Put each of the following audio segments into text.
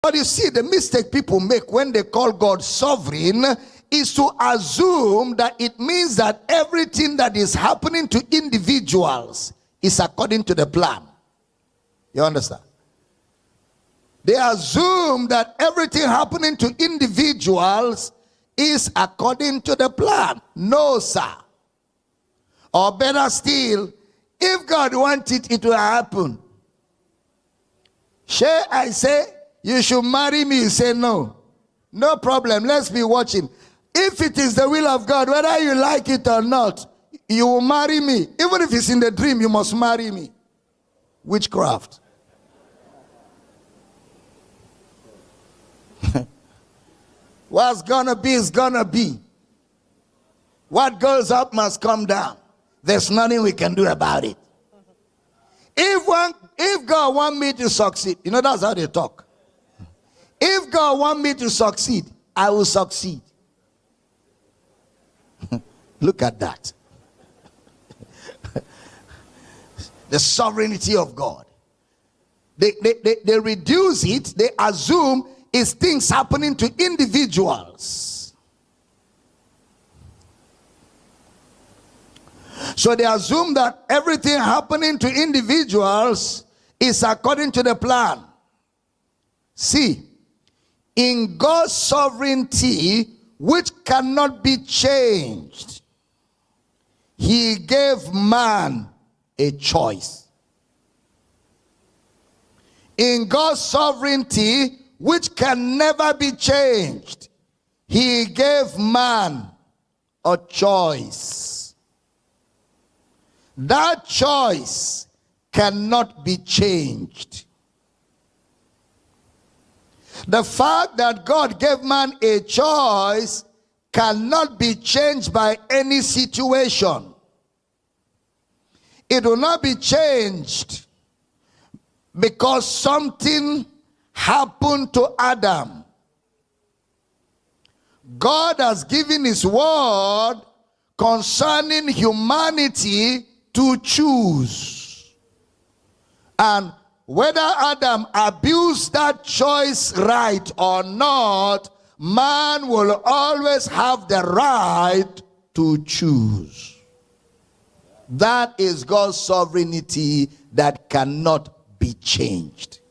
But you see, the mistake people make when they call God sovereign is to assume that it means that everything that is happening to individuals is according to the plan. You understand? They assume that everything happening to individuals is according to the plan. No, sir. Or better still, if God wanted it to happen, shall I say, you should marry me? You say no. No problem. Let's be watching. If it is the will of God, whether you like it or not, you will marry me. Even if it's in the dream, you must marry me. Witchcraft. What's gonna be is gonna be. What goes up must come down. There's nothing we can do about it. If God want me to succeed, you know that's how they talk. If God want me to succeed, I will succeed. Look at that. The sovereignty of God. They reduce it, they assume it's things happening to individuals. So they assume that everything happening to individuals is according to the plan. See, in God's sovereignty, which cannot be changed, he gave man a choice. In God's sovereignty, which can never be changed, he gave man a choice. That choice cannot be changed. The fact that God gave man a choice cannot be changed by any situation. It will not be changed because something happened to Adam. God has given his word concerning humanity to choose. And whether Adam abused that choice right or not, man will always have the right to choose. That is God's sovereignty that cannot be changed.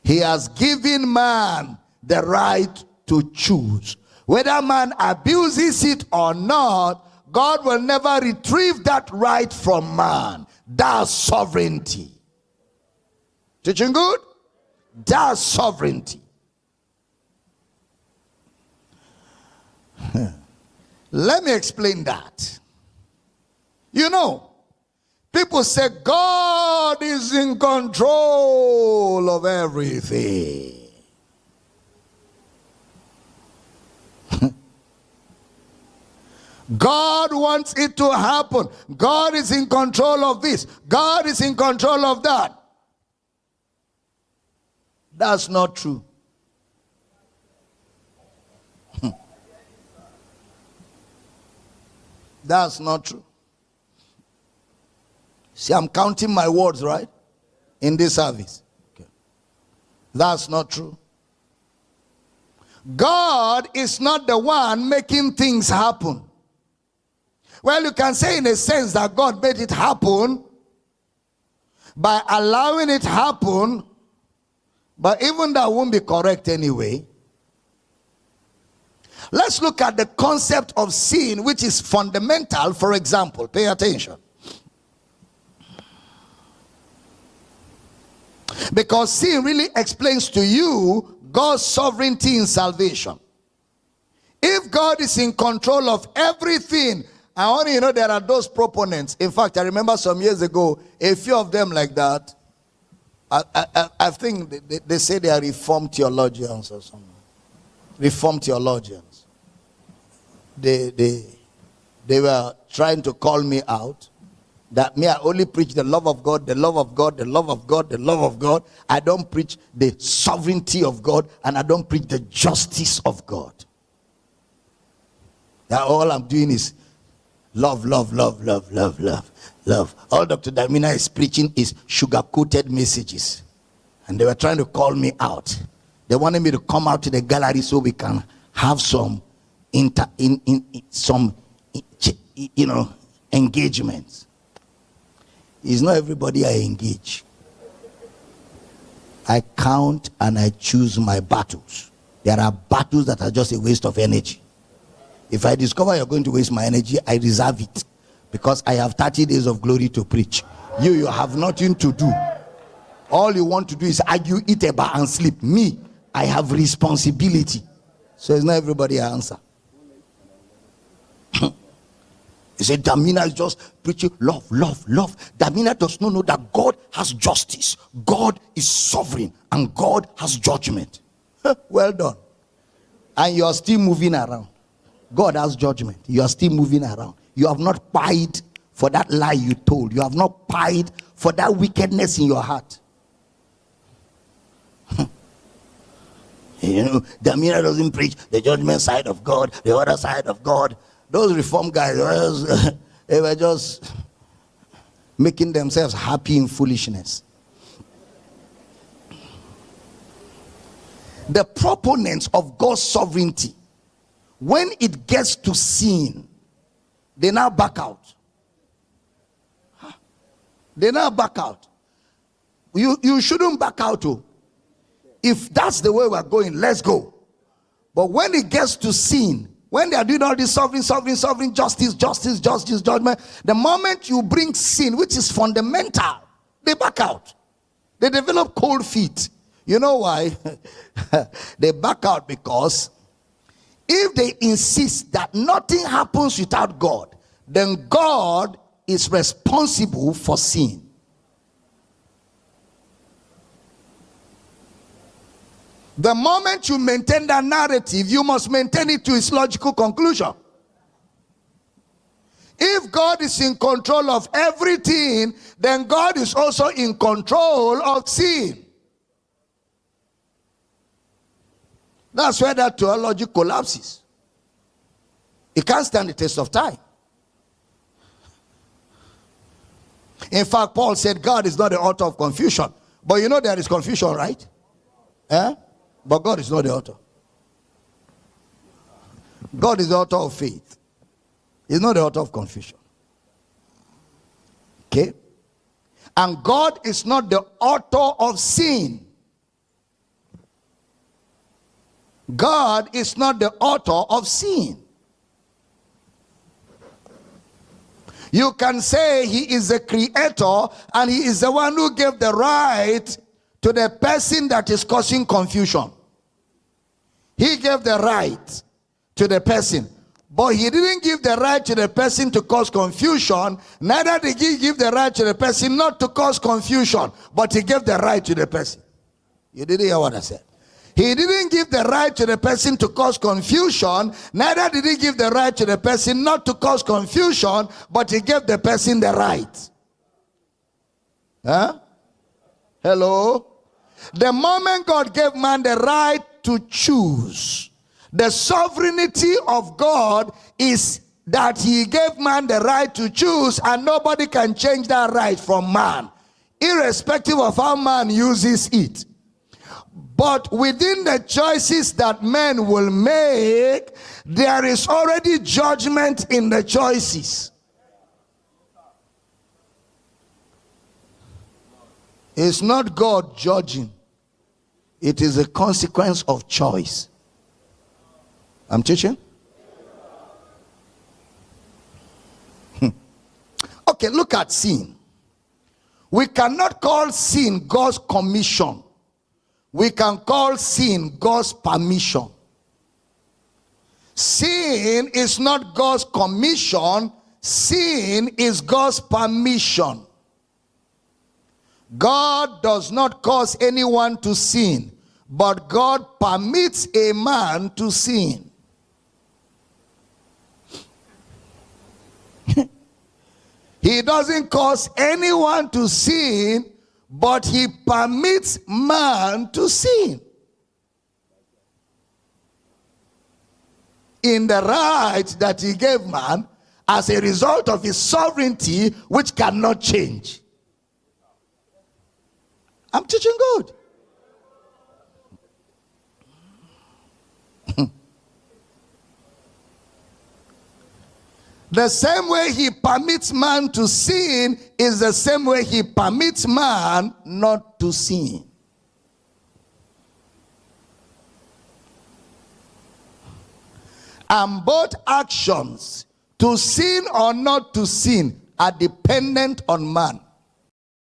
He has given man the right to choose. Whether man abuses it or not, God will never retrieve that right from man. That's sovereignty. Teaching good? That's sovereignty. Let me explain that. You know, people say God is in control of everything. God wants it to happen. God is in control of this. God is in control of that. That's not true. That's not true. See, I'm counting my words, right? In this service. Okay. That's not true. God is not the one making things happen. Well, you can say in a sense that God made it happen by allowing it happen, but even that won't be correct anyway. Let's look at the concept of sin, which is fundamental. For example, pay attention. Because sin really explains to you God's sovereignty in salvation. If God is in control of everything, I want you to know there are those proponents. In fact, I remember some years ago, a few of them like that. I think they say they are Reformed theologians or something. Reformed theologians. They were trying to call me out. That me, I only preach the love of God, the love of God, the love of God, the love of God. I don't preach the sovereignty of God, and I don't preach the justice of God. That all I'm doing is love, love, love, love, love, love, love. All Dr. Damina is preaching is sugar-coated messages. And they were trying to call me out. They wanted me to come out to the gallery so we can have some engagements. It's not everybody I engage. I count and I choose my battles. There are battles that are just a waste of energy. If I discover you're going to waste my energy, I reserve it, because I have 30 days of glory to preach. You have nothing to do. All you want to do is argue, eat a bar, and sleep. Me, I have responsibility. So it's not everybody I answer. He said, Damina is just preaching love, love, love. Damina does not know that God has justice. God is sovereign and God has judgment. Well done. And you are still moving around. God has judgment. You are still moving around. You have not paid for that lie you told. You have not paid for that wickedness in your heart. Damina doesn't preach the judgment side of God, the other side of God. Those reform guys, they were just making themselves happy in foolishness. The proponents of God's sovereignty, when it gets to sin, they now back out. They now back out. You shouldn't back out. Oh. If that's the way we're going, let's go. But when it gets to sin, when they are doing all this sovereign, justice, judgment, the moment you bring sin, which is fundamental, they back out. They develop cold feet. You know why? They back out because if they insist that nothing happens without God, then God is responsible for sin. The moment you maintain that narrative, you must maintain it to its logical conclusion. If God is in control of everything, then God is also in control of sin. That's where that theology collapses. It can't stand the test of time. In fact, Paul said God is not the author of confusion. But you know there is confusion, right? But God is not the author. God is the author of faith. He's not the author of confusion. Okay? And God is not the author of sin. God is not the author of sin. You can say he is the creator and he is the one who gave the right to the person that is causing confusion. He gave the right to the person, but he didn't give the right to the person to cause confusion. Neither did he give the right to the person not to cause confusion, but he gave the right to the person. You didn't hear what I said. He didn't give the right to the person to cause confusion. Neither did he give the right to the person not to cause confusion, but he gave the person the right. Hello? The moment God gave man the right to choose, the sovereignty of God is that he gave man the right to choose, and nobody can change that right from man, irrespective of how man uses it. But within the choices that men will make, there is already judgment in the choices. It's not God judging. It is a consequence of choice. I'm teaching? Okay, look at sin. We cannot call sin God's commission. We can call sin God's permission. Sin is not God's commission. Sin is God's permission. God does not cause anyone to sin, but God permits a man to sin. He doesn't cause anyone to sin, but he permits man to sin. In the right that he gave man as a result of his sovereignty, which cannot change. I'm teaching good. The same way he permits man to sin is the same way he permits man not to sin. And both actions, to sin or not to sin, are dependent on man.